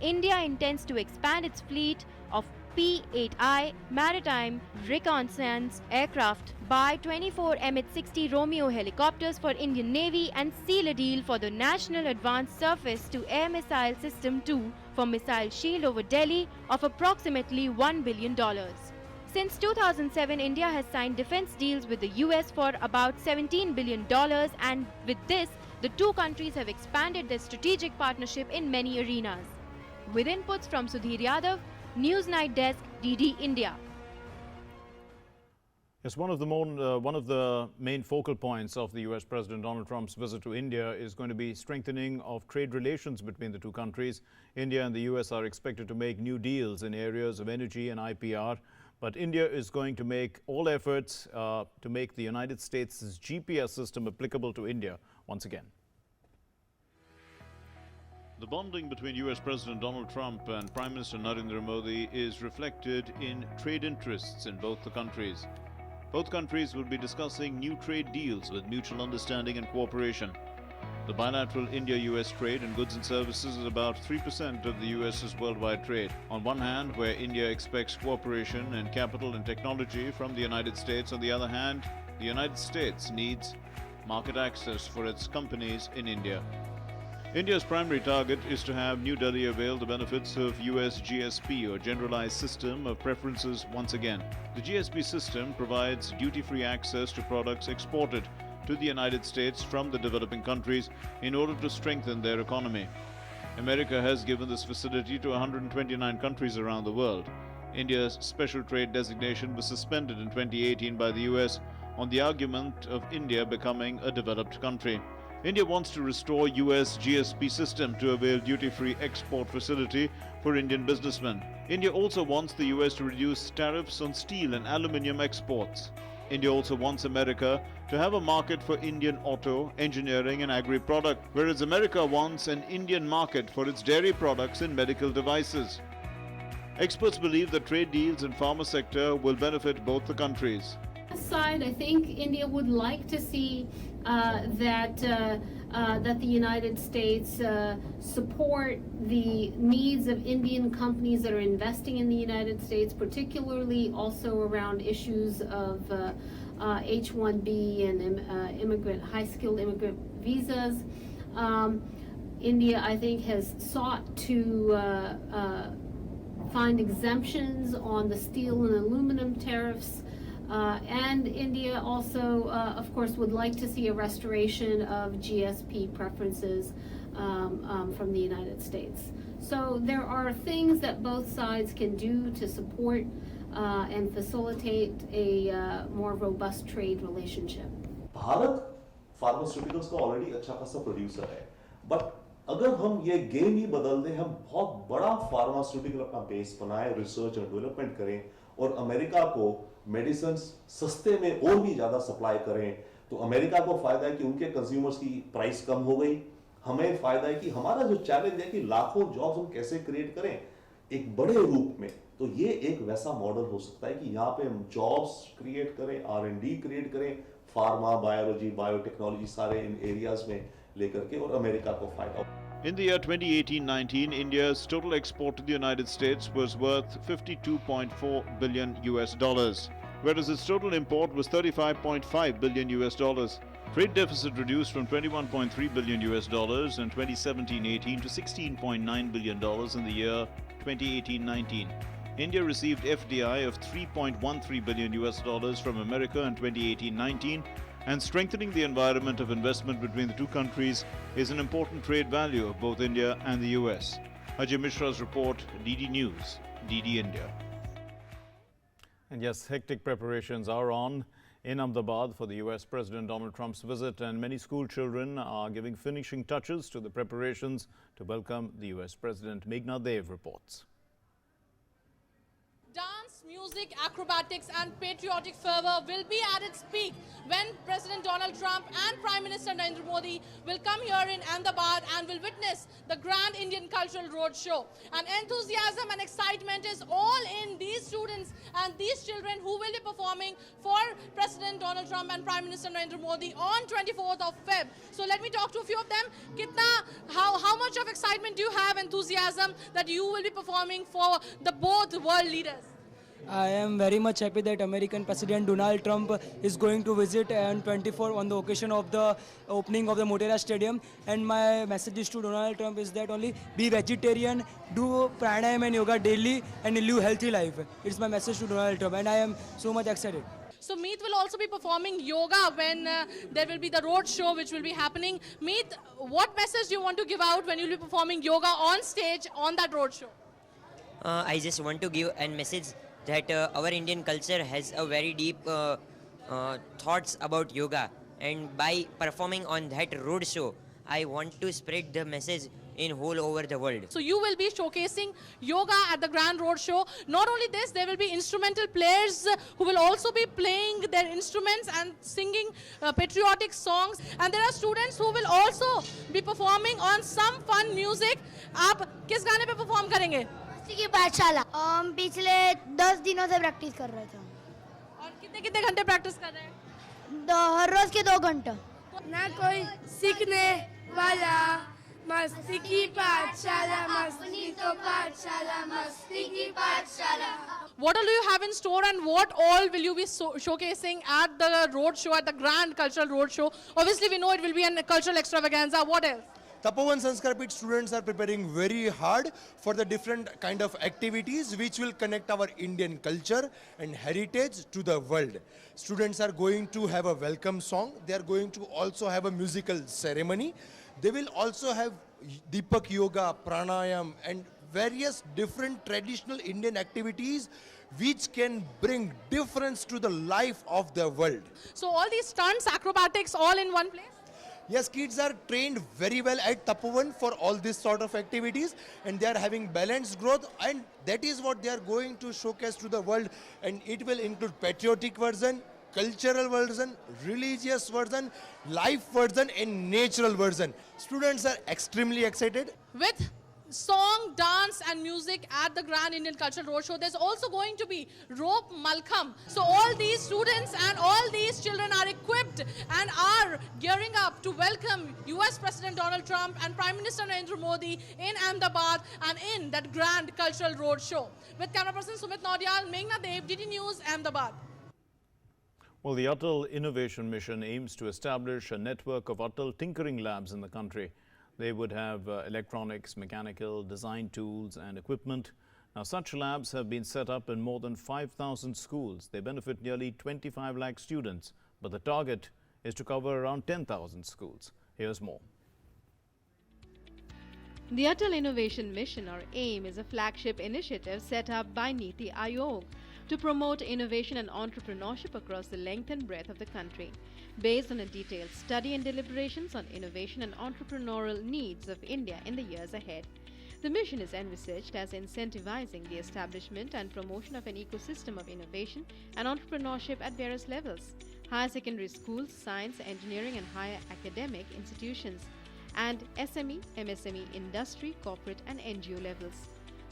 India intends to expand its fleet of P-8I maritime reconnaissance aircraft, buy 24 MH-60 Romeo helicopters for Indian Navy, and seal a deal for the National Advanced Surface-to-Air Missile System 2 for Missile Shield over Delhi of approximately $1 billion. Since 2007, India has signed defense deals with the US for about $17 billion, and with this, the two countries have expanded their strategic partnership in many arenas. With inputs from Sudhir Yadav, News Night Desk, DD India. Yes, one of the main focal points of the US President Donald Trump's visit to India is going to be strengthening of trade relations between the two countries. India and the US are expected to make new deals in areas of energy and IPR. But India is going to make all efforts to make the United States' GPS system applicable to India once again. The bonding between US President Donald Trump and Prime Minister Narendra Modi is reflected in trade interests in both the countries. Both countries will be discussing new trade deals with mutual understanding and cooperation. The bilateral India-US trade in goods and services is about 3% of the US's worldwide trade. On one hand, where India expects cooperation in capital and technology from the United States, on the other hand, the United States needs market access for its companies in India. India's primary target is to have New Delhi avail the benefits of US GSP, or Generalized System of Preferences, once again. The GSP system provides duty-free access to products exported to the United States from the developing countries in order to strengthen their economy. America has given this facility to 129 countries around the world. India's special trade designation was suspended in 2018 by the US on the argument of India becoming a developed country. India wants to restore US GSP system to avail duty-free export facility for Indian businessmen. India also wants the US to reduce tariffs on steel and aluminium exports. India also wants America to have a market for Indian auto, engineering and agri-product, whereas America wants an Indian market for its dairy products and medical devices. Experts believe that trade deals in pharma sector will benefit both the countries. Side, I think India would like to see that the United States support the needs of Indian companies that are investing in the United States, particularly also around issues of H-1B and high-skilled immigrant visas. India, I think, has sought to find exemptions on the steel and aluminum tariffs. And India also, of course, would like to see a restoration of GSP preferences from the United States. So there are things that both sides can do to support and facilitate a more robust trade relationship. Bharat pharmaceuticals का already अच्छा खासा producer है, but अगर हम ये game ही बदल दें, हम बहुत बड़ा फार्मास्यूटिकल अपना बेस बनाएं, रिसर्च और डेवलपमेंट करें और अमेरिका को मेडिसिन सस्ते में और भी ज्यादा सप्लाई करें, तो अमेरिका को फायदा है कि उनके कंज्यूमर्स की प्राइस कम हो गई, हमें फायदा है कि हमारा जो चैलेंज है कि लाखों जॉब्स हम कैसे क्रिएट करें, एक बड़े रूप में, तो ये एक वैसा मॉडल हो सकता है कि यहाँ पे हम जॉब्स क्रिएट करें, R&D क्रिएट करें, फार्मा, बायोलॉजी, बायोटेक्नोलॉजी सारे इन एरियाज में लेकर के, और अमेरिका को फायदा। In the year 2018-19, India's total export to the United States was worth $52.4 billion US dollars, whereas its total import was $35.5 billion US dollars. Trade deficit reduced from $21.3 billion US dollars in 2017-18 to $16.9 billion in the year 2018-19. India received FDI of $3.13 billion US dollars from America in 2018-19, and strengthening the environment of investment between the two countries is an important trade value of both India and the US. Ajay Mishra's report, DD News, DD India. And yes, hectic preparations are on in Ahmedabad for the US President Donald Trump's visit, and many school children are giving finishing touches to the preparations to welcome the US President. Meghna Dev reports. Dance, music, acrobatics and patriotic fervor will be at its peak when President Donald Trump and Prime Minister Narendra Modi will come here in Ahmedabad and will witness the Grand Indian Cultural Roadshow. And enthusiasm and excitement is all in these students and these children who will be performing for President Donald Trump and Prime Minister Narendra Modi on 24th of Feb. So let me talk to a few of them. How much of excitement do you have, enthusiasm, that you will be performing for the both world leaders? I am very much happy that American President Donald Trump is going to visit on 24 on the occasion of the opening of the Motera Stadium. And my message to Donald Trump is that only be vegetarian, do pranayam and yoga daily, and live healthy life. It's my message to Donald Trump, and I am so much excited. So Meet will also be performing yoga when there will be the road show which will be happening. Meet, what message do you want to give out when you will be performing yoga on stage on that road show? I just want to give a message that our Indian culture has a very deep thoughts about yoga, and by performing on that road show, I want to spread the message in whole over the world. So you will be showcasing yoga at the Grand Road Show. Not only this, there will be instrumental players who will also be playing their instruments and singing patriotic songs. And there are students who will also be performing on some fun music. आप किस गाने पे perform करेंगे? की पाठशाला पिछले 10 दिनों से प्रैक्टिस कर रहे थे। और कितने घंटे प्रैक्टिस कर रहे हैं? हर रोज के 2 घंटे। ना कोई सीखने वाला, मस्ती की पाठशाला, मस्ती तो पाठशाला, मस्ती की पाठशाला। What all do you have in store, and what all will you be showcasing at the road show, at the Grand Cultural Road Show? Obviously, we know it will be a cultural extravaganza. What else? Tapovan Sanskar Pit students are preparing very hard for the different kind of activities which will connect our Indian culture and heritage to the world. Students are going to have a welcome song. They are going to also have a musical ceremony. They will also have Deepak Yoga, Pranayam and various different traditional Indian activities which can bring difference to the life of the world. So all these stunts, acrobatics, all in one place? Yes, kids are trained very well at Tapovan for all these sort of activities, and they are having balanced growth, and that is what they are going to showcase to the world, and it will include patriotic version, cultural version, religious version, life version and natural version. Students are extremely excited. With song, dance and music at the Grand Indian Cultural Roadshow, there's also going to be rope malkham. So all these students and all these children are equipped and are gearing up to welcome US President Donald Trump and Prime Minister Narendra Modi in Ahmedabad and in that Grand Cultural Roadshow. With camera person Sumit Naudial, Meghna Dev, DD News, Ahmedabad. Well, the Atal Innovation Mission aims to establish a network of Atal tinkering labs in the country. They would have electronics, mechanical, design tools and equipment. Now, such labs have been set up in more than 5,000 schools. They benefit nearly 25 lakh students, but the target is to cover around 10,000 schools. Here's more. The Atal Innovation Mission, or AIM, is a flagship initiative set up by Niti Aayog to promote innovation and entrepreneurship across the length and breadth of the country. Based on a detailed study and deliberations on innovation and entrepreneurial needs of India in the years ahead. The mission is envisaged as incentivizing the establishment and promotion of an ecosystem of innovation and entrepreneurship at various levels: higher secondary schools, science, engineering and higher academic institutions, and SME, MSME, industry, corporate and NGO levels.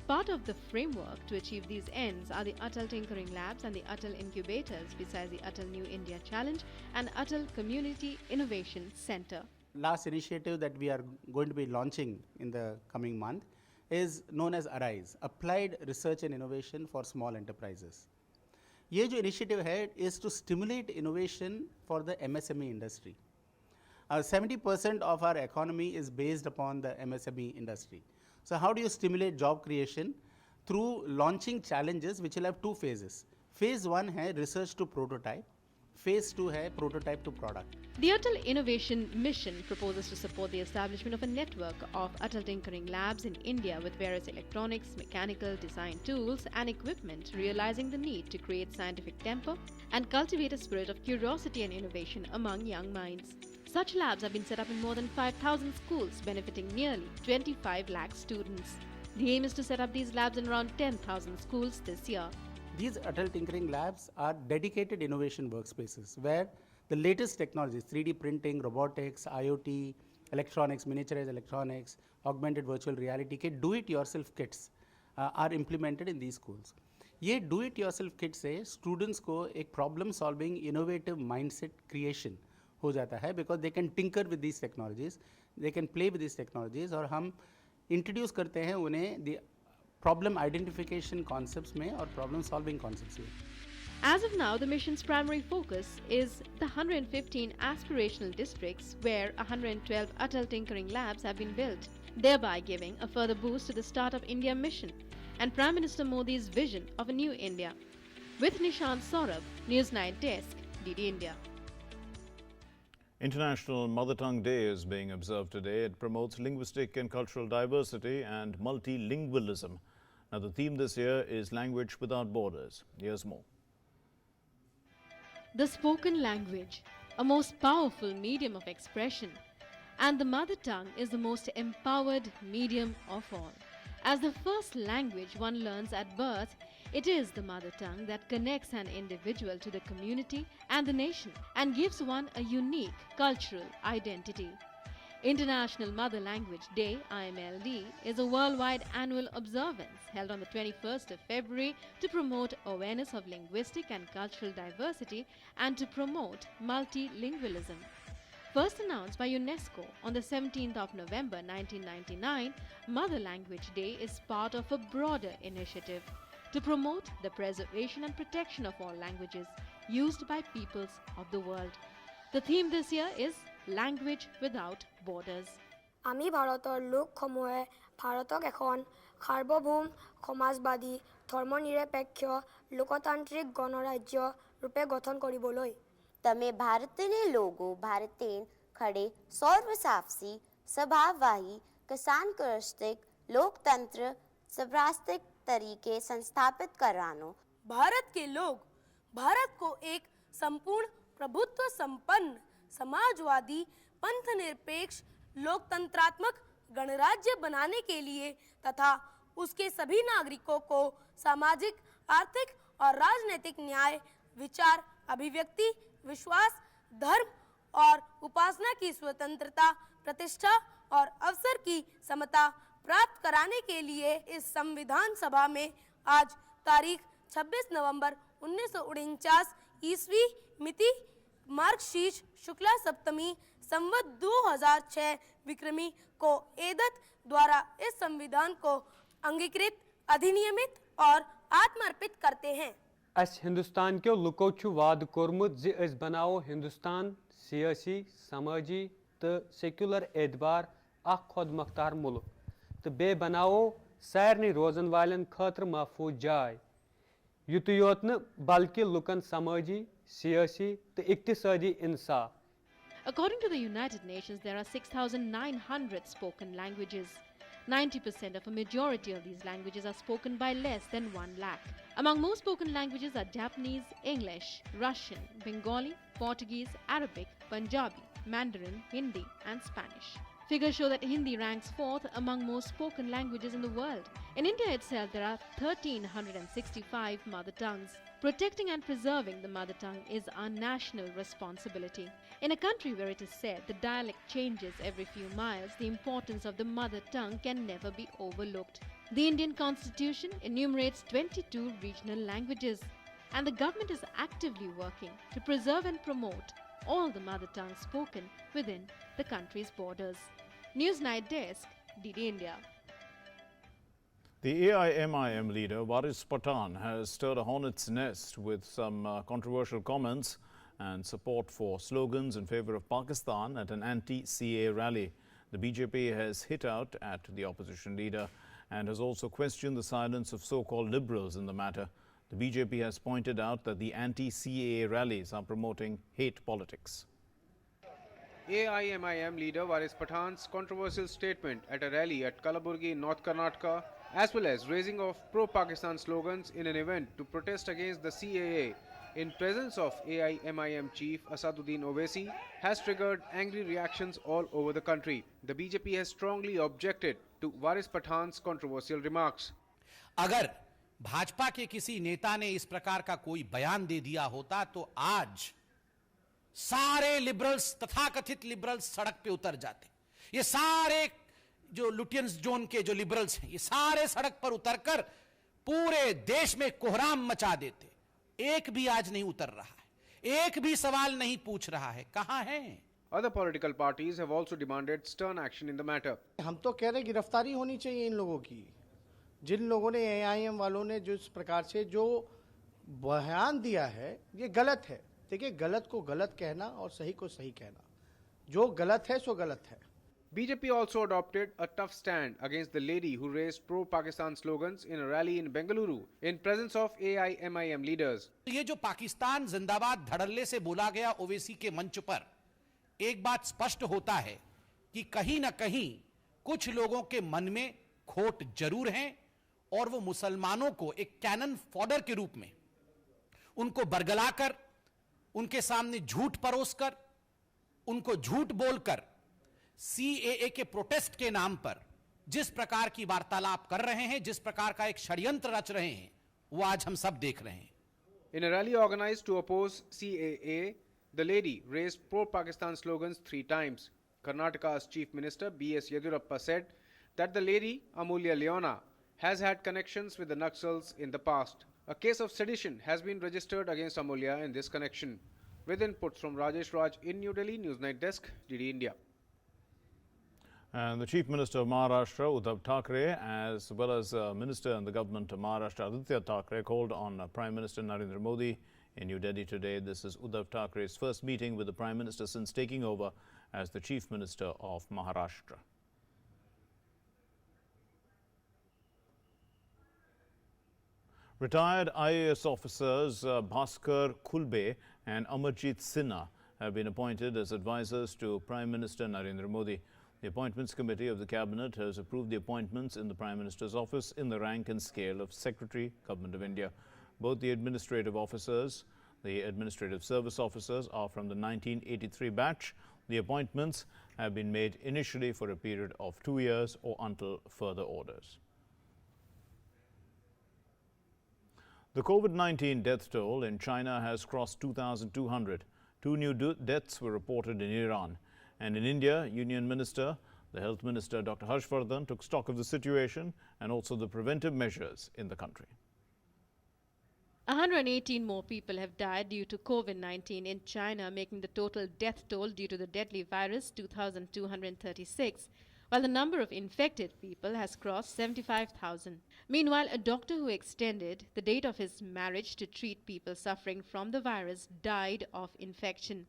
part of the framework to achieve these ends are the Atal Tinkering Labs and the Atal Incubators, besides the Atal New India Challenge and Atal Community Innovation Center. Last initiative that we are going to be launching in the coming month is known as ARISE, Applied Research and Innovation for Small Enterprises. ये जो initiative है is to stimulate innovation for the MSME industry. 70% of our economy is based upon the MSME industry. So how do you stimulate job creation? Through launching challenges which will have two phases. Phase 1 है research to prototype. Phase 2 है prototype to product. The Atal Innovation Mission proposes to support the establishment of a network of Atal Tinkering Labs in India with various electronics, mechanical, design tools and equipment, realizing the need to create scientific temper and cultivate a spirit of curiosity and innovation among young minds. Such labs have been set up in more than 5,000 schools, benefiting nearly 25 lakh students. The aim is to set up these labs in around 10,000 schools this year. These Atal Tinkering Labs are dedicated innovation workspaces where the latest technologies, 3D printing, robotics, IoT, electronics, miniaturized electronics, augmented virtual reality के do-it-yourself kits are implemented in these schools. ये do-it-yourself kits से students को एक problem-solving, innovative mindset creation हो जाता है because they can tinker with these technologies, they can play with these technologies और हम introduce करते हैं उन्हें the problem identification concepts में और problem solving concepts में. As of now, the mission's primary focus is the 115 aspirational districts where 112 Atal Tinkering Labs have been built, thereby giving a further boost to the Startup India mission and Prime Minister Modi's vision of a new India. With Nishant Saurabh, News 9 Desk, DD India. International Mother Tongue Day is being observed today. It promotes linguistic and cultural diversity and multilingualism. Now, the theme this year is Language Without Borders. Here's more. The spoken language, a most powerful medium of expression, and the mother tongue is the most empowered medium of all. As the first language one learns at birth, it is the mother tongue that connects an individual to the community and the nation and gives one a unique cultural identity. International Mother Language Day, IMLD, is a worldwide annual observance held on the 21st of February to promote awareness of linguistic and cultural diversity and to promote multilingualism. First announced by UNESCO on the 17th of November 1999, Mother Language Day is part of a broader initiative to promote the preservation and protection of all languages used by peoples of the world. The theme this year is Language Without Borders. আমি ভাৰতৰ লোকসমূহে ভাৰতক এখন সাৰ্বভৌম সমাজবাদী ধৰ্মনিৰপেক্ষ লোকতান্ত্ৰিক গণৰাজ্য ৰূপে গঠন কৰিবলৈ तमे भारतीय लोगों भारतीय खड़े सर्वसाफसी स्वभाववाही किसान कृषिक लोकतंत्र सभ्रास्तिक तरीके संस्थापित करानो भारत के लोग भारत को एक संपूर्ण प्रभुत्व संपन्न समाजवादी पंथनिरपेक्ष लोकतंत्रात्मक गणराज्य बनाने के लिए तथा उसके सभी नागरिकों को सामाजिक आर्थिक और राजनीतिक न्याय विचार अभिव्यक्ति विश्वास धर्म और उपासना की स्वतंत्रता प्रतिष्ठा और अवसर की समता प्राप्त कराने के लिए इस संविधान सभा में आज तारीख 26 नवंबर 1949 ईस्वी मिति मार्गशीर्ष शुक्ला सप्तमी संवत 2006 विक्रमी को एदत द्वारा इस संविधान को अंगीकृत अधिनियमित और आत्मर्पित करते हैं. अस हिंदुस्तान के लुको छु वाद कोरमुत जि अस बनाओ हिंदुस्तान सियासी समाजी तो सेक्युलर एतबार अख खुद मुख्तार मुल्क तो बे बनाओ सारनी रोजन वालन खतर महफूज जाय युत योत न बल्कि लुकन समाजी सियासी तो इक्तिसादी इंसाफ. According to the United Nations, there are 6,900 spoken languages. 90% of a majority of these languages are spoken by less than 1 lakh. Among most spoken languages are Japanese, English, Russian, Bengali, Portuguese, Arabic, Punjabi, Mandarin, Hindi and Spanish. Figures show that Hindi ranks fourth among most spoken languages in the world. In India itself, there are 1,365 mother tongues. Protecting and preserving the mother tongue is our national responsibility. In a country where it is said the dialect changes every few miles, the importance of the mother tongue can never be overlooked. The Indian Constitution enumerates 22 regional languages, and the government is actively working to preserve and promote all the mother tongues spoken within the country's borders. News Night Desk, DD India. The AIMIM leader, Waris Pathan, has stirred a hornet's nest with some controversial comments and support for slogans in favor of Pakistan at an anti-CA rally. The BJP has hit out at the opposition leader and has also questioned the silence of so-called liberals in the matter. The BJP has pointed out that the anti-CAA rallies are promoting hate politics. AIMIM leader Waris Pathan's controversial statement at a rally at Kalaburgi, North Karnataka, as well as raising of pro-Pakistan slogans in an event to protest against the CAA in presence of AIMIM chief Asaduddin Owaisi, has triggered angry reactions all over the country. The BJP has strongly objected to Waris Pathan's controversial remarks. अगर भाजपा के किसी नेता ने इस प्रकार का कोई बयान दे दिया होता तो आज सारे लिबरल्स, तथाकथित लिबरल्स सड़क पे उतर जाते। ये सारे जो लुटियंस जोन के जो लिबरल्स हैं, ये सारे सड़क पर उतरकर पूरे देश में कोहराम मचा देते। एक भी आज नहीं उतर रहा है, एक भी सवाल नहीं पूछ रहा है, कहां है? Other political parties have also demanded stern action in the matter. हम तो कह रहे गिरफ्तारी होनी चाहिए इन लोगों की, जिन लोगों ने AIM वालों ने जिस प्रकार से जो बयान दिया है ये गलत है। देखिए, गलत को गलत कहना और सही को सही कहना, जो गलत है सो गलत है। BJP also adopted a tough stand against the lady who raised pro-Pakistan slogans in a rally in Bengaluru in presence of AIMIM leaders. ये जो पाकिस्तान जिंदाबाद धड़ल्ले से बोला गया ओवैसी के मंच पर, एक बात स्पष्ट होता है कि कहीं ना कहीं कुछ लोगों के मन में खोट जरूर है और वो मुसलमानों को एक कैनन फॉडर के रूप में उनको बरगलाकर, उनके सामने झूठ परोसकर, उनको झूठ बोलकर CAA के प्रोटेस्ट के नाम पर जिस प्रकार की वार्तालाप कर रहे हैं, जिस प्रकार का एक षड्यंत्र रच रहे हैं, वो आज हम सब देख रहे हैं। In a rally organized to oppose CAA, the lady raised pro-Pakistan slogans 3 times. Karnataka's Chief Minister B.S. Yediyurappa said that the lady, Amulya Leona, has had connections with the Naxals in the past. A case of sedition has been registered against Amulya in this connection. With inputs from Rajesh Raj in New Delhi, News Night Desk, DD India. And the Chief Minister of Maharashtra, Uddhav Thackeray, as well as Minister in the government of Maharashtra, Aditya Thackeray, called on Prime Minister Narendra Modi in New Delhi today. This is Uddhav Thackeray's first meeting with the Prime Minister since taking over as the Chief Minister of Maharashtra. Retired IAS officers Bhaskar Khulbe and Amarjit Sinha have been appointed as advisors to Prime Minister Narendra Modi. The Appointments Committee of the Cabinet has approved the appointments in the Prime Minister's office in the rank and scale of Secretary, Government of India. Both the administrative officers, the administrative service officers, are from the 1983 batch. The appointments have been made initially for a period of 2 years or until further orders. The COVID-19 death toll in China has crossed 2,200. 2 new deaths were reported in Iran. And in India, Union Minister, the Health Minister, Dr. Harshvardhan, took stock of the situation and also the preventive measures in the country. 118 more people have died due to COVID-19 in China, making the total death toll due to the deadly virus 2,236, while the number of infected people has crossed 75,000. Meanwhile, a doctor who extended the date of his marriage to treat people suffering from the virus died of infection.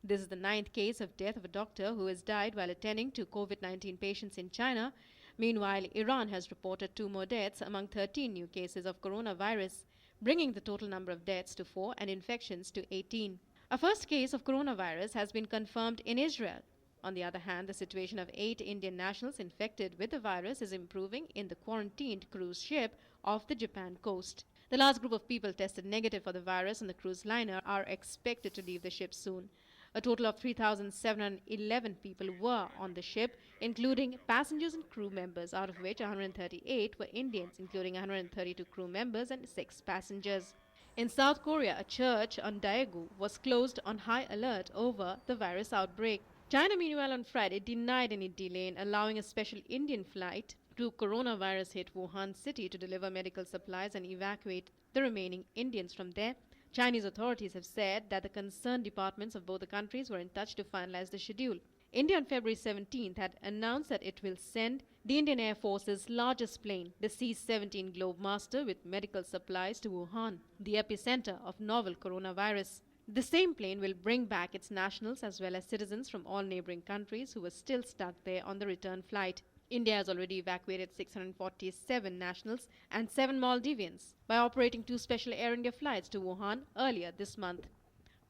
This is the 9th case of death of a doctor who has died while attending to COVID-19 patients in China. Meanwhile, Iran has reported 2 more deaths among 13 new cases of coronavirus, bringing the total number of deaths to 4 and infections to 18. A first case of coronavirus has been confirmed in Israel. On the other hand, the situation of 8 Indian nationals infected with the virus is improving in the quarantined cruise ship off the Japan coast. The last group of people tested negative for the virus on the cruise liner are expected to leave the ship soon. A total of 3,711 people were on the ship, including passengers and crew members, out of which 138 were Indians, including 132 crew members and 6 passengers. In South Korea, a church on Daegu was closed on high alert over the virus outbreak. China, meanwhile, on Friday denied any delay in allowing a special Indian flight to coronavirus-hit Wuhan city to deliver medical supplies and evacuate the remaining Indians from there. Chinese authorities have said that the concerned departments of both the countries were in touch to finalize the schedule. India on February 17th had announced that it will send the Indian Air Force's largest plane, the C-17 Globemaster, with medical supplies to Wuhan, the epicenter of novel coronavirus. The same plane will bring back its nationals as well as citizens from all neighboring countries who were still stuck there on the return flight. India has already evacuated 647 nationals and 7 Maldivians by operating 2 special Air India flights to Wuhan earlier this month.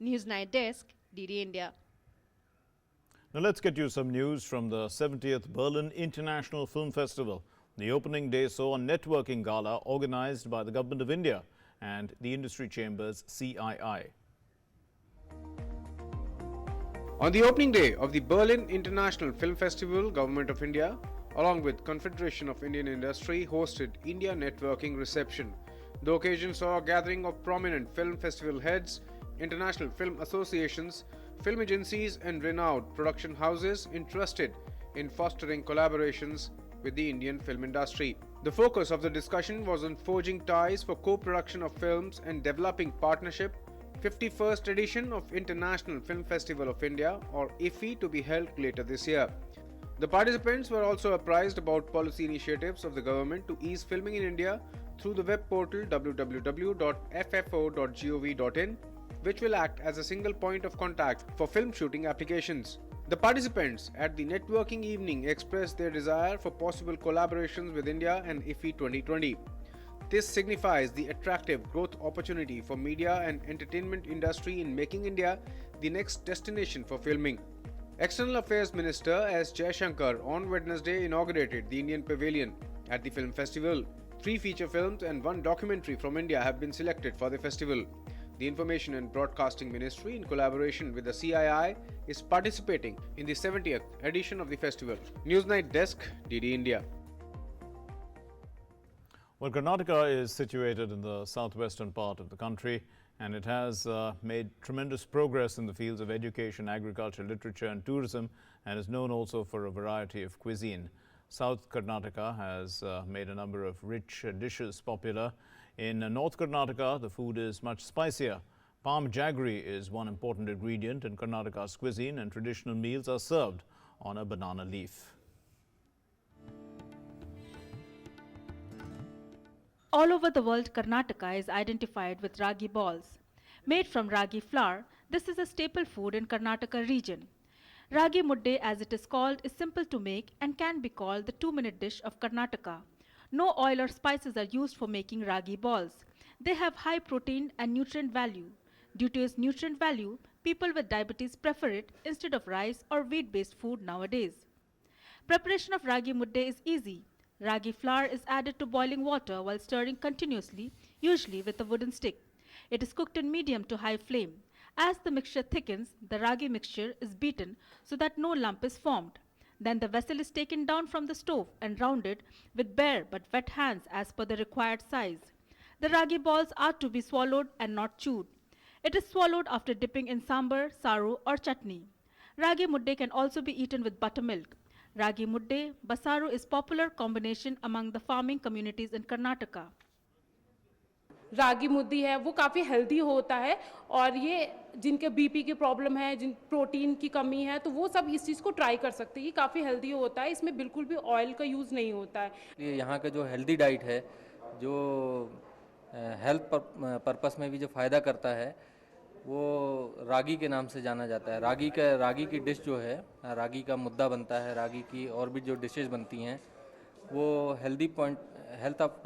Newsnight Desk, DD India. Now let's get you some news from the 70th Berlin International Film Festival. The opening day saw a networking gala organized by the Government of India and the industry chambers CII. On the opening day of the Berlin International Film Festival, Government of India, along with Confederation of Indian Industry, hosted India Networking Reception. The occasion saw a gathering of prominent film festival heads, international film associations, film agencies and renowned production houses interested in fostering collaborations with the Indian film industry. The focus of the discussion was on forging ties for co-production of films and developing partnership. 51st edition of International Film Festival of India, or IFFI, to be held later this year. The participants were also apprised about policy initiatives of the government to ease filming in India through the web portal www.ffo.gov.in, which will act as a single point of contact for film shooting applications. The participants at the networking evening expressed their desire for possible collaborations with India and IFFI 2020. This signifies the attractive growth opportunity for media and entertainment industry in making India the next destination for filming. External Affairs Minister S. Jaishankar on Wednesday inaugurated the Indian Pavilion at the film festival. 3 feature films and 1 documentary from India have been selected for the festival. The Information and Broadcasting Ministry, in collaboration with the CII, is participating in the 70th edition of the festival. Newsnight Desk, DD India. Well, Karnataka is situated in the southwestern part of the country, and it has made tremendous progress in the fields of education, agriculture, literature and tourism, and is known also for a variety of cuisine. South Karnataka has made a number of rich dishes popular. In North Karnataka, the food is much spicier. Palm jaggery is one important ingredient in Karnataka's cuisine, and traditional meals are served on a banana leaf. All over the world, Karnataka is identified with ragi balls. Made from ragi flour, this is a staple food in Karnataka region. Ragi mudde, as it is called, is simple to make and can be called the 2-minute dish of Karnataka. No oil or spices are used for making ragi balls. They have high protein and nutrient value. Due to its nutrient value, people with diabetes prefer it instead of rice or wheat-based food nowadays. Preparation of ragi mudde is easy. Ragi flour is added to boiling water while stirring continuously, usually with a wooden stick. It is cooked in medium to high flame. As the mixture thickens, the ragi mixture is beaten so that no lump is formed. Then the vessel is taken down from the stove and rounded with bare but wet hands as per the required size. The ragi balls are to be swallowed and not chewed. It is swallowed after dipping in sambar, saru or chutney. Ragi mudde can also be eaten with buttermilk. Ragi mudde, basaru is popular combination among the farming communities in Karnataka. रागी मुद्दी है वो काफ़ी healthy होता है और ये जिनके BP की problem है, जिन प्रोटीन की कमी है, तो वो सब इस चीज़ को ट्राई कर सकते हैं। ये काफ़ी हेल्दी होता है, इसमें बिल्कुल भी ऑयल का यूज़ नहीं होता है। ये यहाँ का जो हेल्दी डाइट है, जो हेल्थ पर्पस में भी जो फ़ायदा करता है, वो रागी के नाम से जाना जाता है। रागी की डिश जो है, रागी का मुद्दा बनता है, रागी की और भी जो डिशेस बनती हैं, वो हेल्थ ऑफ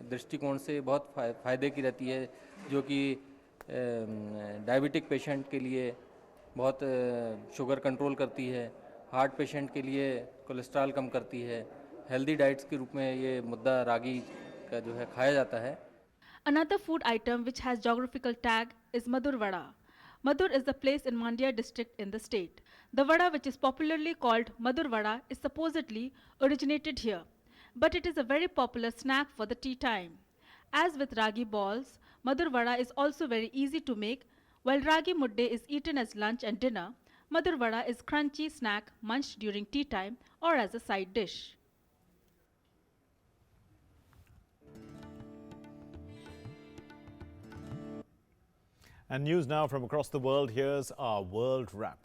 दृष्टिकोण से बहुत फ़ायदे की रहती है, जो कि डायबिटिक पेशेंट के लिए बहुत शुगर कंट्रोल करती है, हार्ट पेशेंट के लिए कोलेस्ट्रॉल कम करती है। हेल्दी डाइट्स के रूप में ये मुद्दा रागी का जो है खाया जाता है। Another food item which has geographical tag is Madur Vada. Madur is the place in Mandya district in the state. The vada, which is popularly called Madur vada, is supposedly originated here, but it is a very popular snack for the tea time. As with ragi balls, Madur vada is also very easy to make. While ragi mudde is eaten as lunch and dinner, Madur vada is crunchy snack munched during tea time or as a side dish. And news now from across the world. Here's our World Wrap.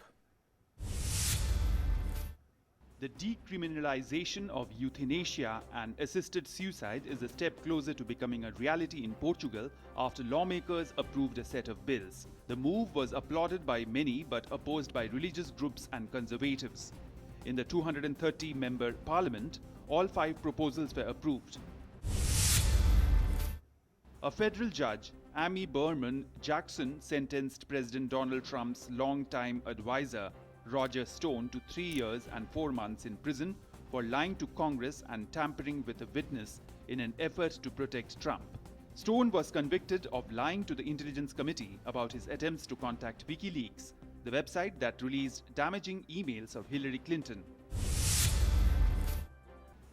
The decriminalization of euthanasia and assisted suicide is a step closer to becoming a reality in Portugal after lawmakers approved a set of bills. The move was applauded by many but opposed by religious groups and conservatives. In the 230-member parliament, all 5 proposals were approved. A federal judge, Amy Berman Jackson, sentenced President Donald Trump's longtime advisor, Roger Stone, to 3 years and 4 months in prison for lying to Congress and tampering with a witness in an effort to protect Trump. Stone was convicted of lying to the Intelligence Committee about his attempts to contact WikiLeaks, the website that released damaging emails of Hillary Clinton.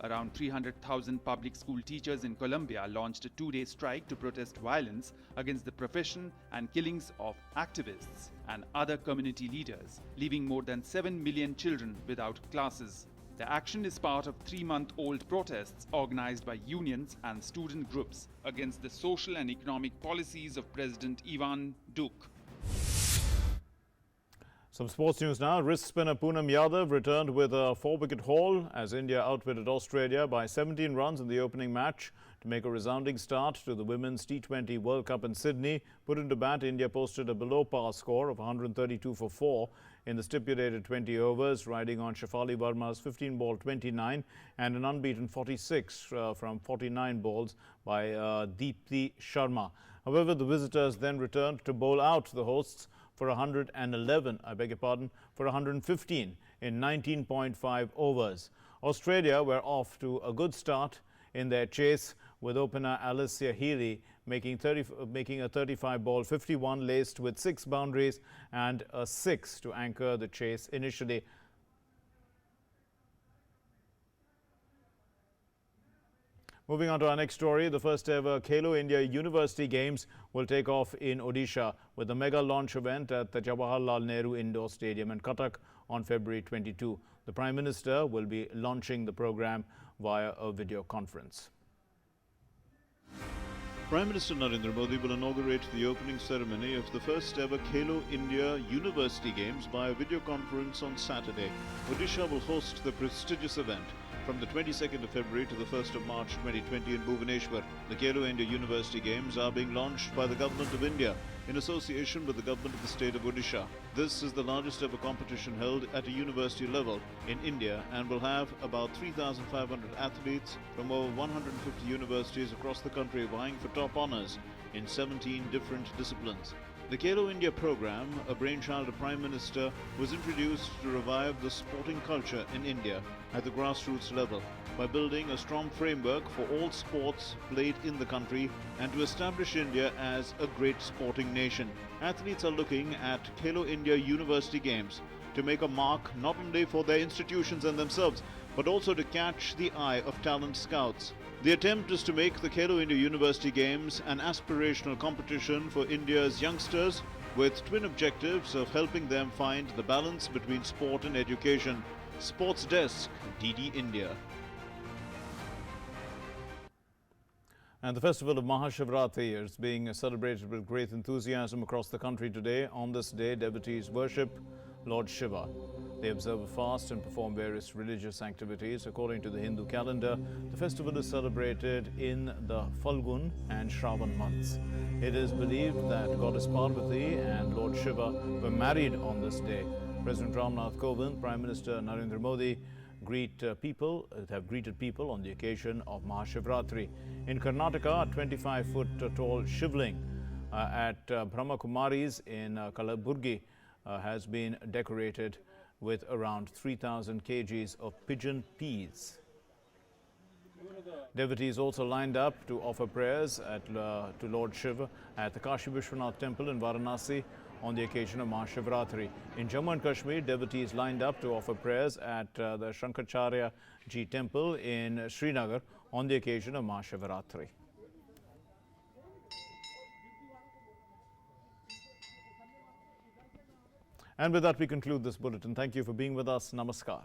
Around 300,000 public school teachers in Colombia launched a 2-day strike to protest violence against the profession and killings of activists and other community leaders, leaving more than 7 million children without classes. The action is part of 3-month-old protests organized by unions and student groups against the social and economic policies of President Ivan Duque. Some sports news now. Wrist spinner Poonam Yadav returned with a 4-wicket haul as India outwitted Australia by 17 runs in the opening match to make a resounding start to the Women's T20 World Cup in Sydney. Put into bat, India posted a below-par score of 132 for 4 in the stipulated 20 overs, riding on Shafali Verma's 15-ball 29 and an unbeaten 46 from 49 balls by Deepthi Sharma. However, the visitors then returned to bowl out the hosts for 111, for 115 in 19.5 overs. Australia were off to a good start in their chase, with opener Alicia Healy making a 35-ball 51 laced with 6 boundaries and a 6 to anchor the chase initially. Moving on to our next story, the first ever Khelo India University Games will take off in Odisha with a mega launch event at the Jawaharlal Nehru Indoor Stadium in Cuttack on February 22. The Prime Minister will be launching the program via a video conference. Prime Minister Narendra Modi will inaugurate the opening ceremony of the first ever Khelo India University Games by a video conference on Saturday. Odisha will host the prestigious event from the 22nd of February to the 1st of March 2020 in Bhubaneswar. The Khelo India University Games are being launched by the Government of India in association with the Government of the state of Odisha. This is the largest ever competition held at a university level in India and will have about 3,500 athletes from over 150 universities across the country vying for top honours in 17 different disciplines. The Khelo India program, a brainchild of Prime Minister, was introduced to revive the sporting culture in India at the grassroots level by building a strong framework for all sports played in the country and to establish India as a great sporting nation. Athletes are looking at Khelo India University Games to make a mark not only for their institutions and themselves, but also to catch the eye of talent scouts. The attempt is to make the Khelo India University Games an aspirational competition for India's youngsters with twin objectives of helping them find the balance between sport and education. Sports Desk, DD India. And the festival of Maha Shivratri is being celebrated with great enthusiasm across the country today. On this day, devotees worship Lord Shiva. They observe a fast and perform various religious activities. According to the Hindu calendar, the festival is celebrated in the Falgun and Shravan months. It is believed that Goddess Parvati and Lord Shiva were married on this day. President Rajnath Kovind, Prime Minister Narendra Modi have greeted people on the occasion of Maha Shivratri. In Karnataka, a 25-foot tall Shivling at Brahma Kumari's in Kalaburgi has been decorated with around 3,000 kgs of pigeon peas. Devotees also lined up to offer prayers to Lord Shiva at the Kashi Vishwanath temple in Varanasi on the occasion of Maha Shivratri. In Jammu and Kashmir, devotees lined up to offer prayers at the Shankaracharya Ji temple in Srinagar on the occasion of Maha Shivratri. And with that, we conclude this bulletin. Thank you for being with us. Namaskar.